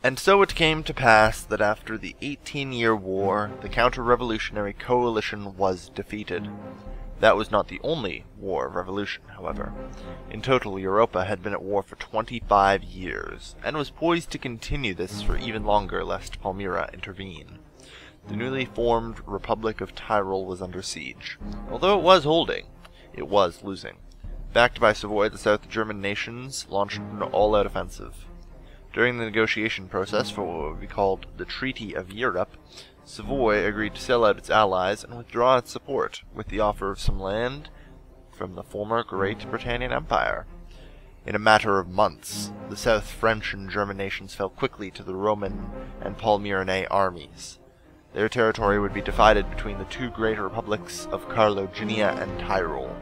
And so it came to pass that after the 18-year war, the counter-revolutionary coalition was defeated. That was not the only war of revolution, however. In total, Europa had been at war for 25 years, and was poised to continue this for even longer lest Palmyra intervene. The newly formed Republic of Tyrol was under siege. Although it was holding, it was losing. Backed by Savoy, the South German nations launched an all-out offensive. During the negotiation process for what would be called the Treaty of Europe, Savoy agreed to sell out its allies and withdraw its support, with the offer of some land from the former Great Britannian Empire. In a matter of months, the South French and German nations fell quickly to the Roman and Palmyrene armies. Their territory would be divided between the two great republics of Carloginia and Tyrol.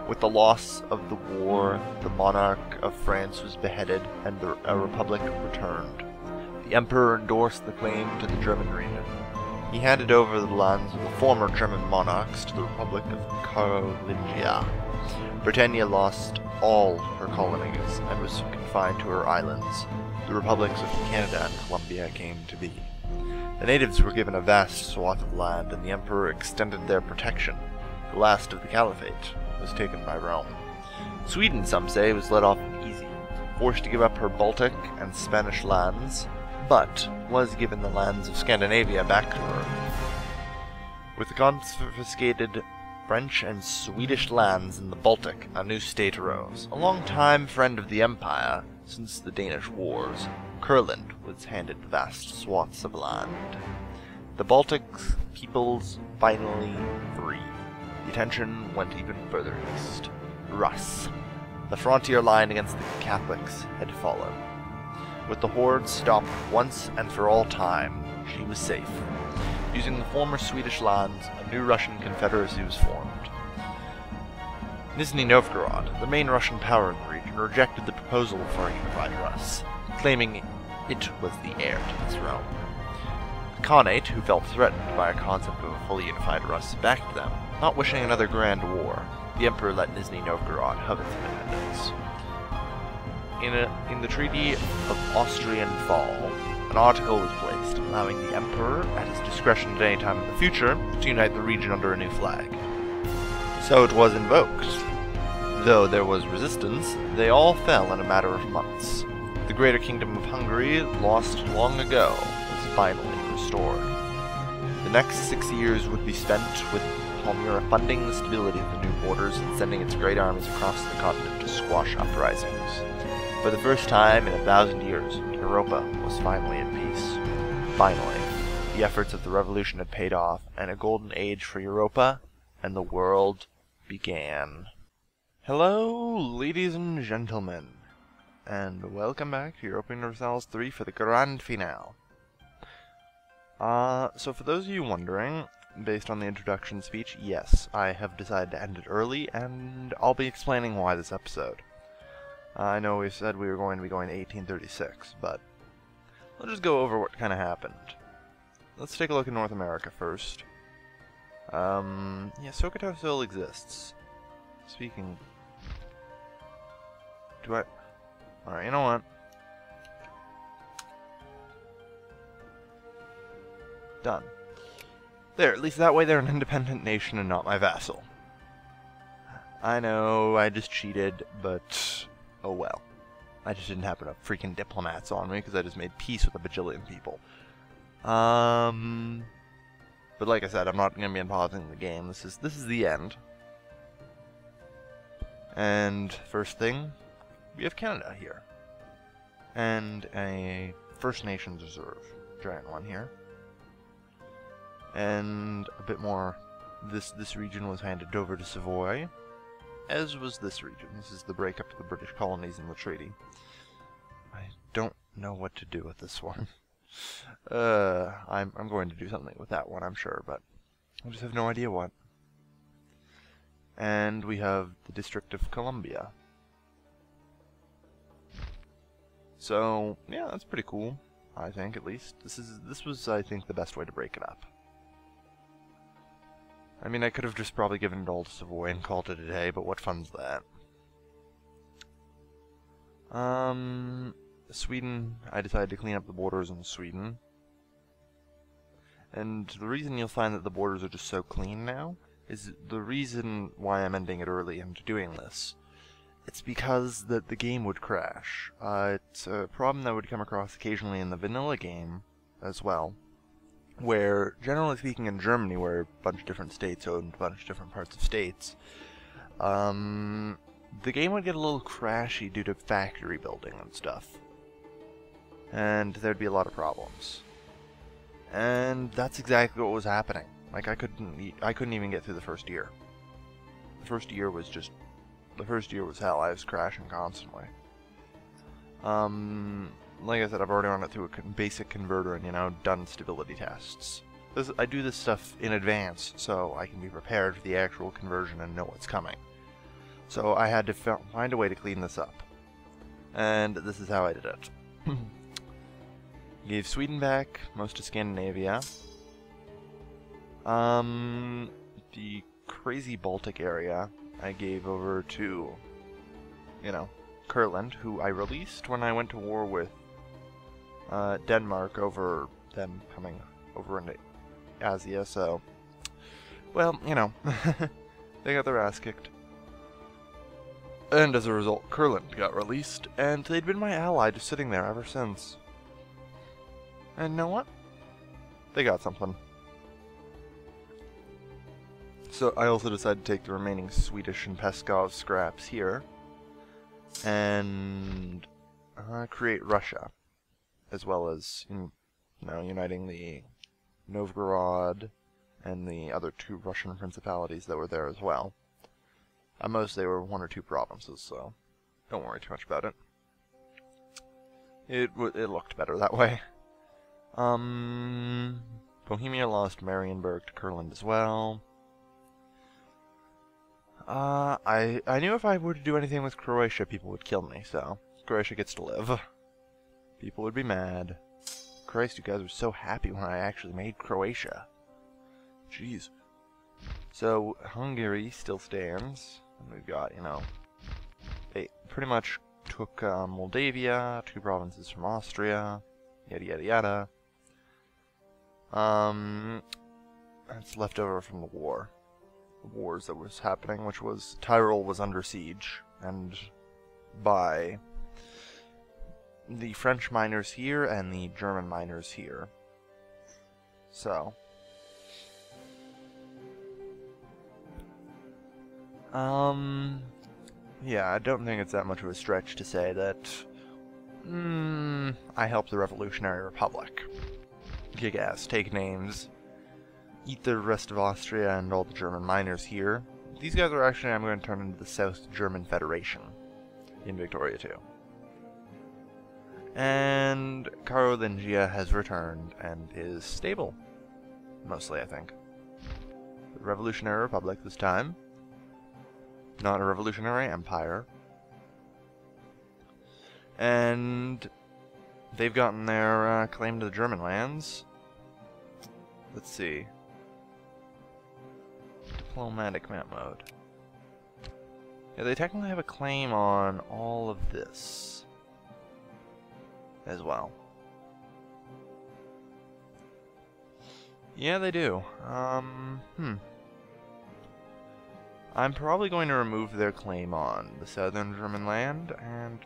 With the loss of the war, the monarch of France was beheaded and a republic returned. The emperor endorsed the claim to the German region. He handed over the lands of the former German monarchs to the Republic of Carolingia. Britannia lost all her colonies and was confined to her islands. The republics of Canada and Colombia came to be. The natives were given a vast swath of land, and the emperor extended their protection. The last of the caliphate was taken by Rome. Sweden, some say, was let off easy, forced to give up her Baltic and Spanish lands, but was given the lands of Scandinavia back to her. With the confiscated French and Swedish lands in the Baltic, a new state arose. A long-time friend of the Empire, since the Danish Wars, Kurland was handed vast swaths of land. The Baltic peoples finally free. The attention went even further east. Rus, the frontier line against the Catholics, had fallen. With the horde stopped once and for all time, she was safe. Using the former Swedish lands, a new Russian confederacy was formed. Nizhny Novgorod, the main Russian power in the region, rejected the proposal for a unified Rus, claiming it was the heir to the throne. The Khanate, who felt threatened by a concept of a fully unified Rus, backed them, not wishing another grand war. The emperor let Nizhny Novgorod have its independence. In the Treaty of Austrian Fall, an article was placed allowing the emperor, at his discretion at any time in the future, to unite the region under a new flag. So it was invoked. Though there was resistance, they all fell in a matter of months. The Greater Kingdom of Hungary, lost long ago, was finally restored. The next 6 years would be spent with Palmyra funding the stability of the new borders and sending its great armies across the continent to squash uprisings. For the first time in 1,000 years, Europa was finally at peace. Finally, the efforts of the revolution had paid off, and a golden age for Europa and the world began. Hello, ladies and gentlemen, and welcome back to Europa Universalis 3 for the grand finale. So for those of you wondering, based on the introduction speech, yes, I have decided to end it early, and I'll be explaining why this episode. I know we said we were going to be going to 1836, but let's just go over what kind of happened. Let's take a look at North America first. Yeah, Sokoto still exists. Speaking... Alright, you know what? Done. There, at least that way they're an independent nation and not my vassal. I know, I just cheated, but... oh well. I just didn't have enough freaking diplomats on me, because I just made peace with a bajillion people. But like I said, I'm not going to be unpausing the game. This is the end. And first thing, we have Canada here. And a First Nations reserve. Giant one here. And a bit more, this region was handed over to Savoy, as was this region. This is the breakup to the British colonies in the treaty. I don't know what to do with this one. I'm going to do something with that one, I'm sure, but I just have no idea what. And we have the District of Columbia. So, yeah, that's pretty cool, I think, at least. This was, I think, the best way to break it up. I mean, I could have just probably given it all to Savoy and called it a day, but what fun's that? Sweden, I decided to clean up the borders in Sweden. And the reason you'll find that the borders are just so clean now is the reason why I'm ending it early and doing this. It's because that the game would crash. It's a problem that would come across occasionally in the vanilla game as well, where, generally speaking, in Germany, where a bunch of different states owned a bunch of different parts of states, the game would get a little crashy due to factory building and stuff. And there'd be a lot of problems. And that's exactly what was happening. Like, I couldn't even get through the first year. The first year was hell. I was crashing constantly. Like I said, I've already run it through a basic converter and, done stability tests. I do this stuff in advance, so I can be prepared for the actual conversion and know what's coming. So I had to find a way to clean this up. And this is how I did it. Gave Sweden back, most of Scandinavia. The crazy Baltic area I gave over to, Kurland, who I released when I went to war with Denmark over them coming over into Asia, so, well, they got their ass kicked. And as a result, Kurland got released, and they'd been my ally just sitting there ever since. And you know what? They got something. So I also decided to take the remaining Swedish and Peskov scraps here and create Russia, as well as uniting the Novgorod and the other two Russian principalities that were there as well. At most they were 1 or 2 provinces, so don't worry too much about it. It looked better that way. Bohemia lost Marienburg to Kurland as well. I knew if I were to do anything with Croatia, people would kill me, so Croatia gets to live. People would be mad. Christ, you guys were so happy when I actually made Croatia. Jeez. So, Hungary still stands. And we've got, they pretty much took Moldavia, 2 provinces from Austria, yada yada yada. That's left over from the wars that was happening, which was Tyrol was under siege, and by the French miners here and the German miners here. So, yeah, I don't think it's that much of a stretch to say that I helped the Revolutionary Republic kick ass, take names, eat the rest of Austria and all the German miners here. These guys are actually, I'm going to turn into the South German Federation in Victoria too. And Carolingia has returned and is stable. Mostly, I think. The Revolutionary Republic this time. Not a revolutionary empire. And they've gotten their claim to the German lands. Let's see. Diplomatic map mode. Yeah, they technically have a claim on all of this as well. Yeah, they do. I'm probably going to remove their claim on the southern German land and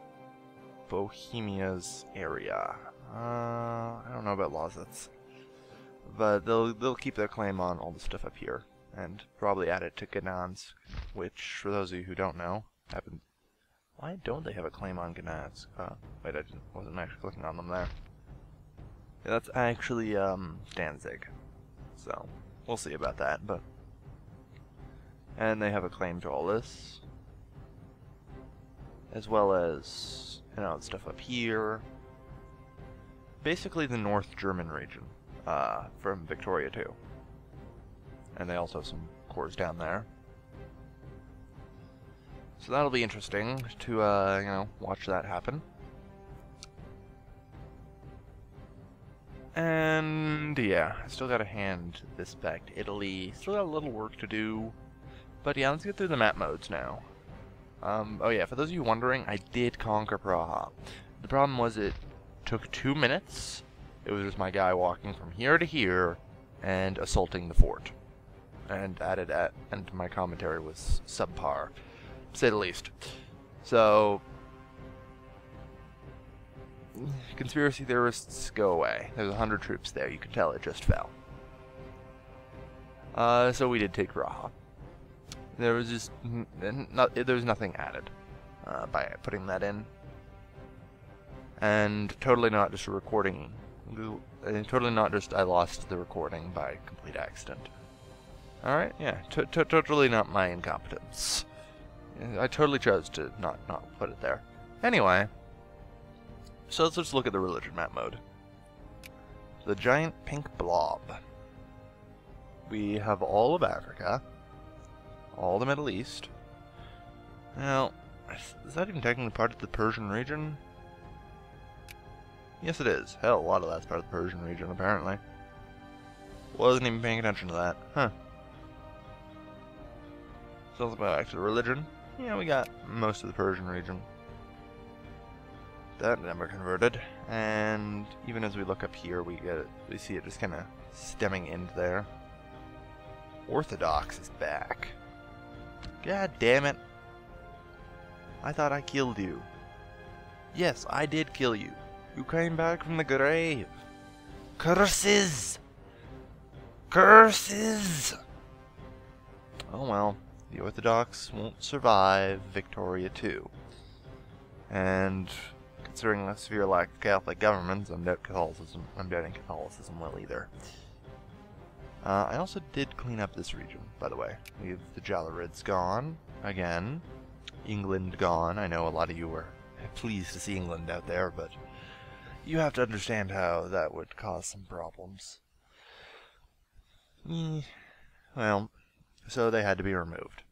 Bohemia's area. I don't know about Lausitz, but they'll keep their claim on all the stuff up here and probably add it to Gdansk, which, for those of you who don't know, happened. Why don't they have a claim on Gdansk? Wait, wasn't actually clicking on them there. Yeah, that's actually Danzig, so we'll see about that. But and they have a claim to all this, as well as stuff up here. Basically, the North German region from Victoria too, and they also have some cores down there. So that'll be interesting to watch that happen. And yeah, I still gotta hand this back to Italy. Still got a little work to do. But yeah, let's get through the map modes now. Oh yeah, for those of you wondering, I did conquer Praha. The problem was it took 2 minutes. It was just my guy walking from here to here and assaulting the fort. And and my commentary was subpar, to say the least. So, conspiracy theorists, go away. There's 100 troops there. You can tell it just fell. So we did take Raha. There was just there was nothing added by putting that in, and totally not just a recording. Totally not just I lost the recording by complete accident. All right, yeah, totally not my incompetence. I totally chose to not put it there. Anyway, so let's just look at the religion map mode. The giant pink blob. We have all of Africa, all the Middle East. Now, is that even technically part of the Persian region? Yes, it is. Hell, a lot of that's part of the Persian region, apparently. Wasn't even paying attention to that. Huh. So let's go back to the religion. Yeah, we got most of the Persian region. That never converted. And even as we look up here, we see it just kind of stemming into there. Orthodox is back. God damn it. I thought I killed you. Yes, I did kill you. You came back from the grave. Curses! Curses! Oh well, the Orthodox won't survive Victoria II. And considering the severe lack of Catholic governments, I'm doubting Catholicism will either. I also did clean up this region, by the way. We have the Jalarids gone, again. England gone. I know a lot of you were pleased to see England out there, but you have to understand how that would cause some problems. Well, so they had to be removed.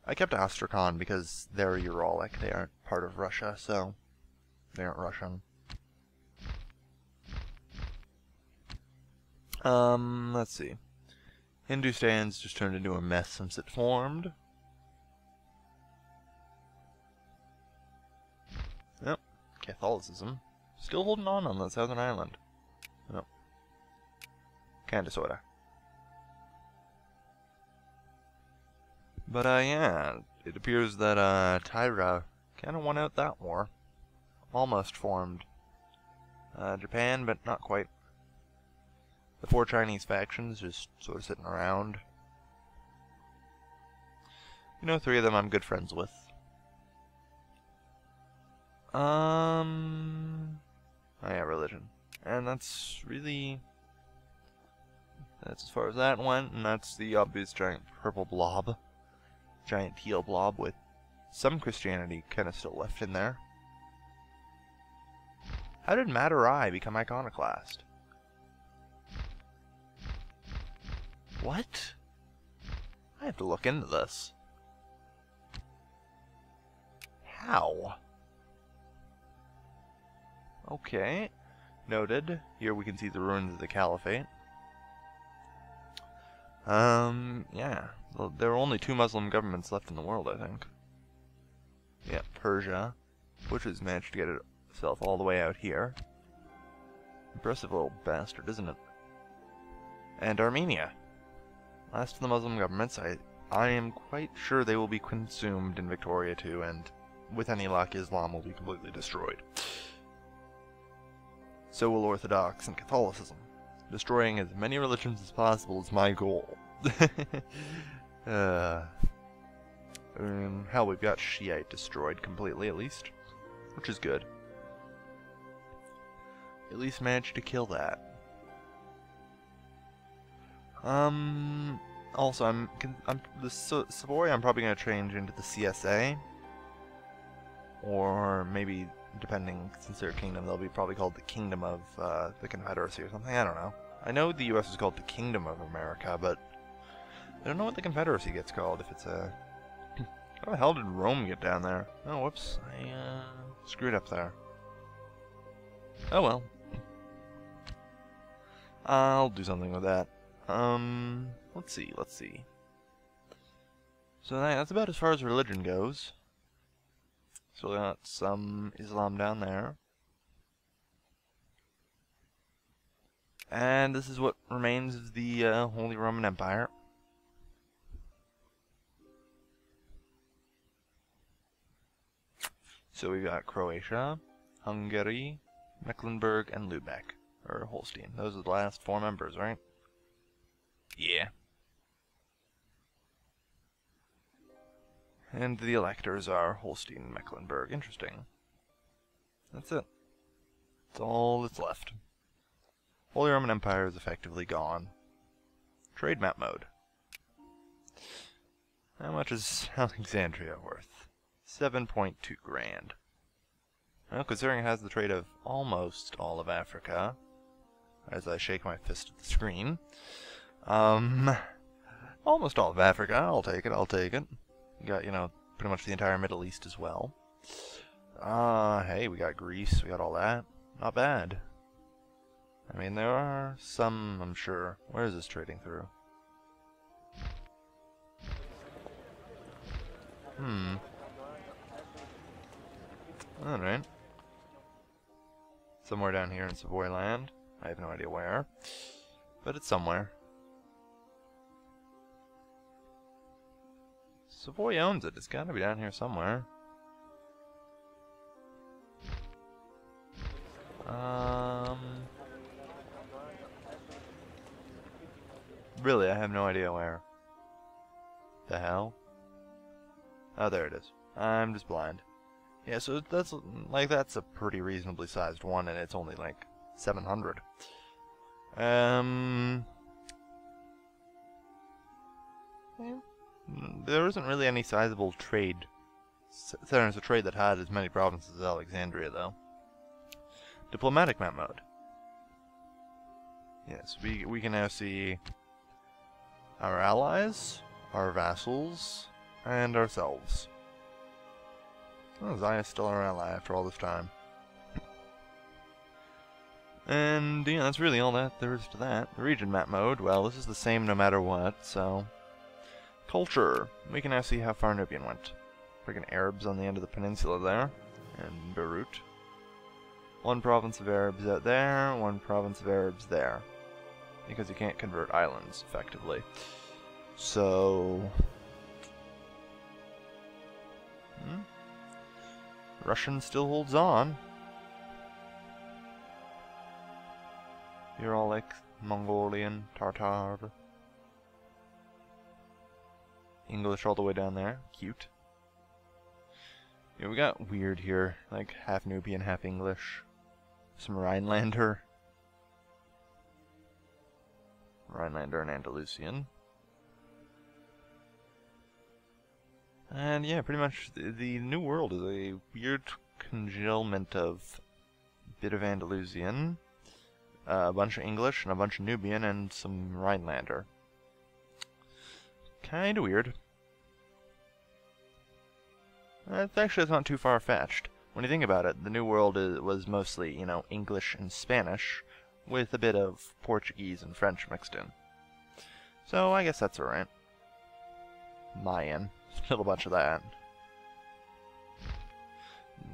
I kept Astrakhan because they're Uralic. They aren't part of Russia, so they aren't Russian. Let's see. Hindustan's just turned into a mess since it formed. Yep. Catholicism. Still holding on that southern island. Yep. Kinda sorta. But, yeah. It appears that, Tyra kinda won out that war. Almost formed. Japan, but not quite. The 4 Chinese factions just sort of sitting around. You know, 3 of them I'm good friends with. Oh yeah, religion. And that's as far as that went, and that's the obvious giant purple blob. Giant teal blob with some Christianity kind of still left in there. How did Madurai become iconoclast? What? I have to look into this. How? Okay. Noted. Here we can see the ruins of the Caliphate. Yeah. Well, there are only 2 Muslim governments left in the world, I think. Yeah, Persia, which has managed to get itself all the way out here. Impressive little bastard, isn't it? And Armenia. Last of the Muslim governments, I am quite sure they will be consumed in Victoria II, and with any luck, Islam will be completely destroyed. So will Orthodox and Catholicism. Destroying as many religions as possible is my goal. Hell, we've got Shiite destroyed completely, at least. Which is good. At least managed to kill that. Also, the Savoy I'm probably going to change into the CSA. Or maybe, depending, since they're a kingdom, they'll be probably called the Kingdom of the Confederacy or something. I don't know. I know the U.S. is called the Kingdom of America, but I don't know what the Confederacy gets called if it's a... How the hell did Rome get down there? Oh, whoops. I screwed up there. Oh well. I'll do something with that. Let's see. So that's about as far as religion goes. So we got some Islam down there. And this is what remains of the Holy Roman Empire. So we've got Croatia, Hungary, Mecklenburg, and Lubeck, or Holstein. Those are the last 4 members, right? Yeah. And the electors are Holstein and Mecklenburg. Interesting. That's it. That's all that's left. Holy Roman Empire is effectively gone. Trade map mode. How much is Alexandria worth? 7.2 grand. Well, considering it has the trade of almost all of Africa, as I shake my fist at the screen, almost all of Africa, I'll take it, You got, pretty much the entire Middle East as well. Hey, we got Greece, we got all that. Not bad. I mean, there are some, I'm sure. Where is this trading through? Alright. Somewhere down here in Savoy land. I have no idea where. But it's somewhere. Savoy owns it. It's gotta be down here somewhere. Really, I have no idea where. The hell? Oh, there it is. I'm just blind. Yeah, so that's a pretty reasonably sized one, and it's only like 700. There isn't really any sizable trade centers of trade that had as many provinces as Alexandria, though. Diplomatic map mode. Yes, we can now see our allies, our vassals, and ourselves. Oh, Zaya's still our ally after all this time. And, yeah, that's really all that there is to that. The region map mode, well, this is the same no matter what, so... Culture. We can now see how far Nubian went. Freaking Arabs on the end of the peninsula there. And Beirut. 1 province of Arabs out there, 1 province of Arabs there. Because you can't convert islands, effectively. So... Russian still holds on. You're all like Mongolian, Tartar. English all the way down there. Cute. Yeah, we got weird here. Like half Nubian, half English. Some Rhinelander. Rhinelander and Andalusian. And yeah, pretty much the New World is a weird congealment of a bit of Andalusian, a bunch of English, and a bunch of Nubian, and some Rhinelander. Kinda weird. It's not too far-fetched. When you think about it, the New World was mostly, English and Spanish, with a bit of Portuguese and French mixed in. So I guess that's alright. Mayan. Still a bunch of that.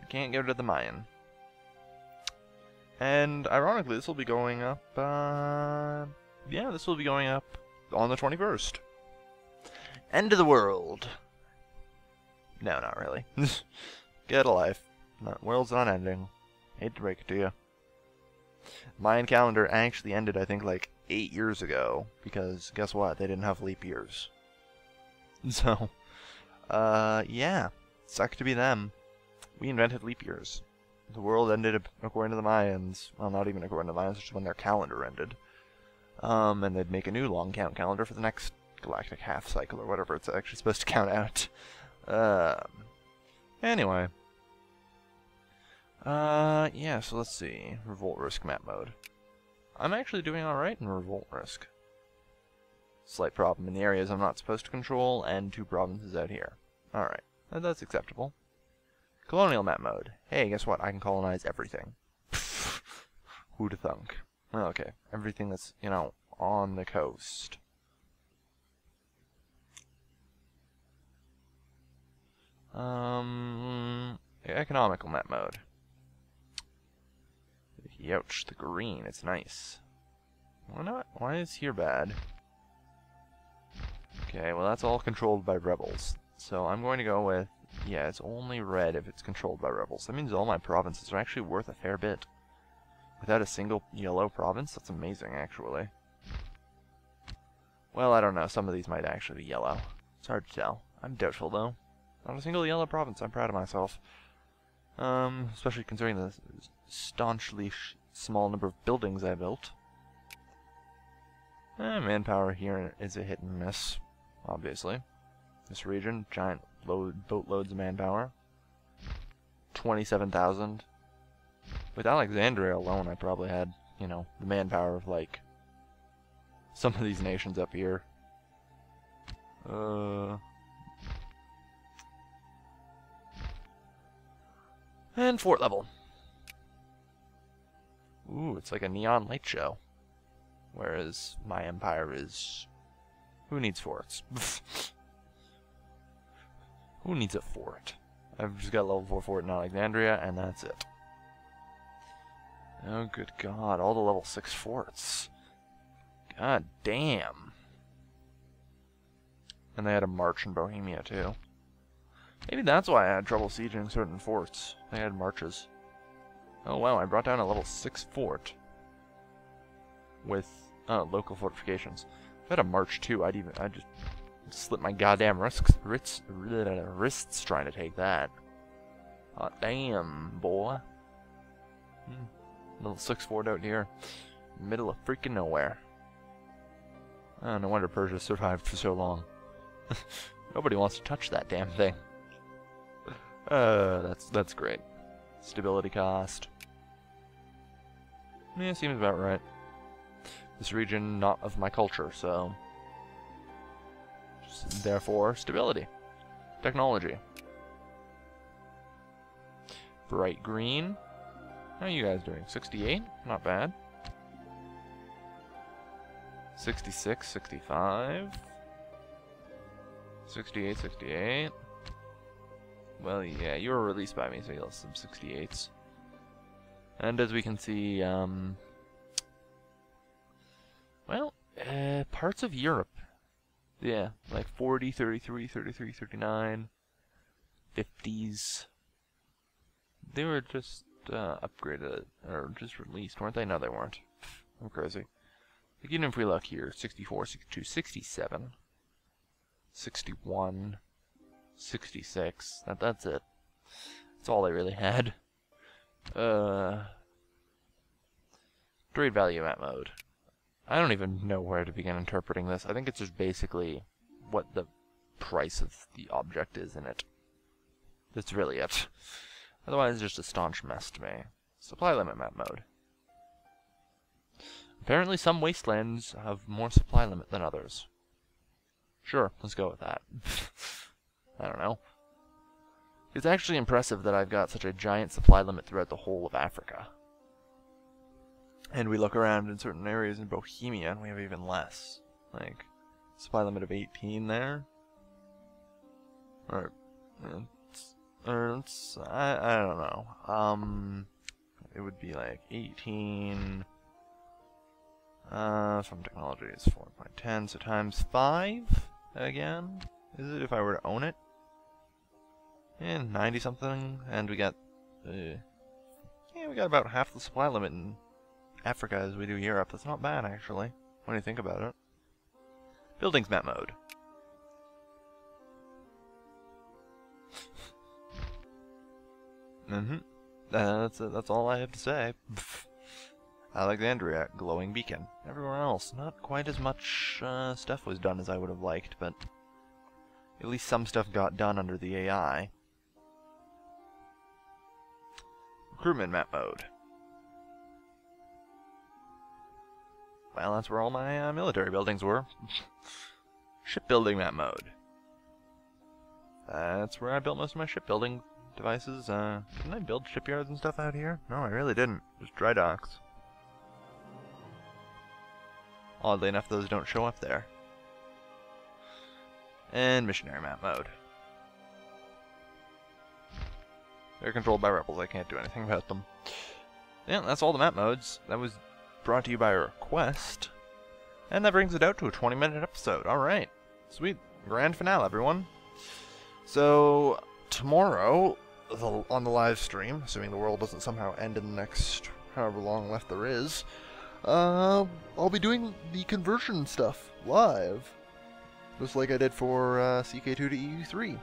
Can't get rid of the Mayan. And ironically, this will be going up, yeah, this will be going up on the 21st. End of the world. No, not really. Get a life. World's not ending. Hate to break it to you. Mayan calendar actually ended, I think, like 8 years ago. Because, guess what? They didn't have leap years. So... yeah. Suck to be them. We invented leap years. The world ended according to the Mayans. Well, not even according to the Mayans, just when their calendar ended. And they'd make a new long count calendar for the next galactic half cycle or whatever it's actually supposed to count out. Anyway. Yeah, so let's see. Revolt risk map mode. I'm actually doing alright in revolt risk. Slight problem in the areas I'm not supposed to control, and 2 provinces out here. Alright, that's acceptable. Colonial map mode. Hey, guess what? I can colonize everything. Who'da thunk? Okay, everything that's, on the coast. Economical map mode. Youch, the green, it's nice. Why not? Why is here bad? Okay, well that's all controlled by rebels. So I'm going to go with, yeah, it's only red if it's controlled by rebels. That means all my provinces are actually worth a fair bit. Without a single yellow province? That's amazing, actually. Well, I don't know. Some of these might actually be yellow. It's hard to tell. I'm doubtful, though. Not a single yellow province. I'm proud of myself. Especially considering the staunchly small number of buildings I built. Manpower here is a hit and miss, obviously. This region, giant boatloads of manpower. 27,000. With Alexandria alone, I probably had, you know, the manpower of, like, some of these nations up here. And fort level. Ooh, it's like a neon light show. Whereas my empire is... Who needs forts? Who needs a fort? I've just got a level 4 fort in Alexandria, and that's it. Oh, good God. All the level 6 forts. God damn. And they had a march in Bohemia, too. Maybe that's why I had trouble sieging certain forts. They had marches. Oh, wow. I brought down a level 6 fort. With local fortifications. If I had a march, too, I'd just slip my goddamn wrists trying to take that. Oh, damn, boy. Little 6 fort out here. Middle of freaking nowhere. Oh, no wonder Persia survived for so long. Nobody wants to touch that damn thing. That's great. Stability cost. Yeah, seems about right. This region, not of my culture, so... Therefore, stability. Technology. Bright green. How are you guys doing? 68? Not bad. 66, 65. 68, 68. Well, yeah, you were released by me, so you'll have some 68s. And as we can see, well, parts of Europe. Yeah, like 40, 33, 33, 39, 50s. They were just upgraded, or just released, weren't they? No, they weren't. I'm crazy. Like, even if we look here, 64, 62, 67, 61, 66, that's it. That's all they really had. Trade value map mode. I don't even know where to begin interpreting this. I think it's just basically what the price of the object is in it. That's really it. Otherwise, it's just a staunch mess to me. Supply limit map mode. Apparently some wastelands have more supply limit than others. Sure, let's go with that. I don't know. It's actually impressive that I've got such a giant supply limit throughout the whole of Africa. And we look around in certain areas in Bohemia and we have even less. Like, supply limit of 18 there. Or it's, I don't know. It would be like 18... from technology is 4.10, so times 5 again? Is it if I were to own it? And 90 something, and we got, yeah, we got about half the supply limit in Africa as we do Europe. That's not bad, actually, when you think about it. Buildings map mode. That's all I have to say. Alexandria, glowing beacon. Everywhere else, not quite as much stuff was done as I would have liked, but at least some stuff got done under the AI. Recruitment map mode. Well, that's where all my military buildings were. Shipbuilding map mode. That's where I built most of my shipbuilding devices. Didn't I build shipyards and stuff out here? No, I really didn't. Just dry docks. Oddly enough, those don't show up there. And missionary map mode. They're controlled by rebels. I can't do anything about them. Yeah, that's all the map modes. That was brought to you by a request And that brings it out to a 20-minute episode. Alright. Sweet. Grand finale, everyone. So, tomorrow, on the live stream, assuming the world doesn't somehow end in the next however long left there is, I'll be doing the conversion stuff live. Just like I did for CK2 to EU3.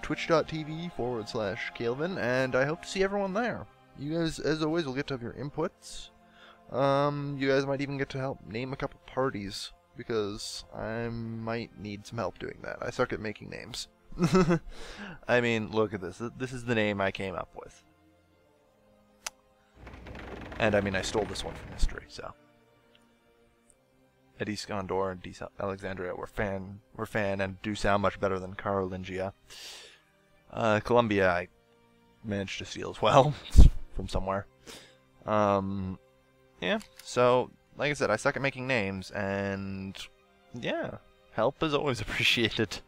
Twitch.tv/Calvin, and I hope to see everyone there. You guys, as always, will get to have your inputs. You guys might even get to help name a couple parties, because I might need some help doing that. I suck at making names. I mean, look at this. This is the name I came up with. And I mean, I stole this one from history, so. Eddie Skondor and D. Alexandria were fan and do sound much better than Carolingia. Columbia I managed to steal as well from somewhere. Yeah, so like I said, I suck at making names, and yeah, help is always appreciated.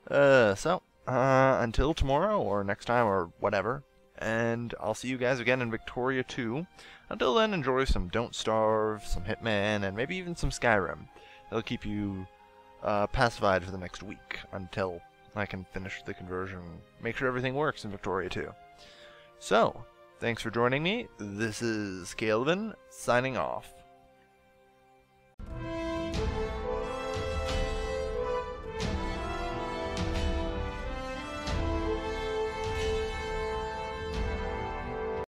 Until tomorrow or next time or whatever, and I'll see you guys again in Victoria 2. Until then, enjoy some Don't Starve, some Hitman, and maybe even some Skyrim. They'll keep you pacified for the next week until I can finish the conversion and make sure everything works in Victoria 2. So, thanks for joining me. This is Calvin, signing off.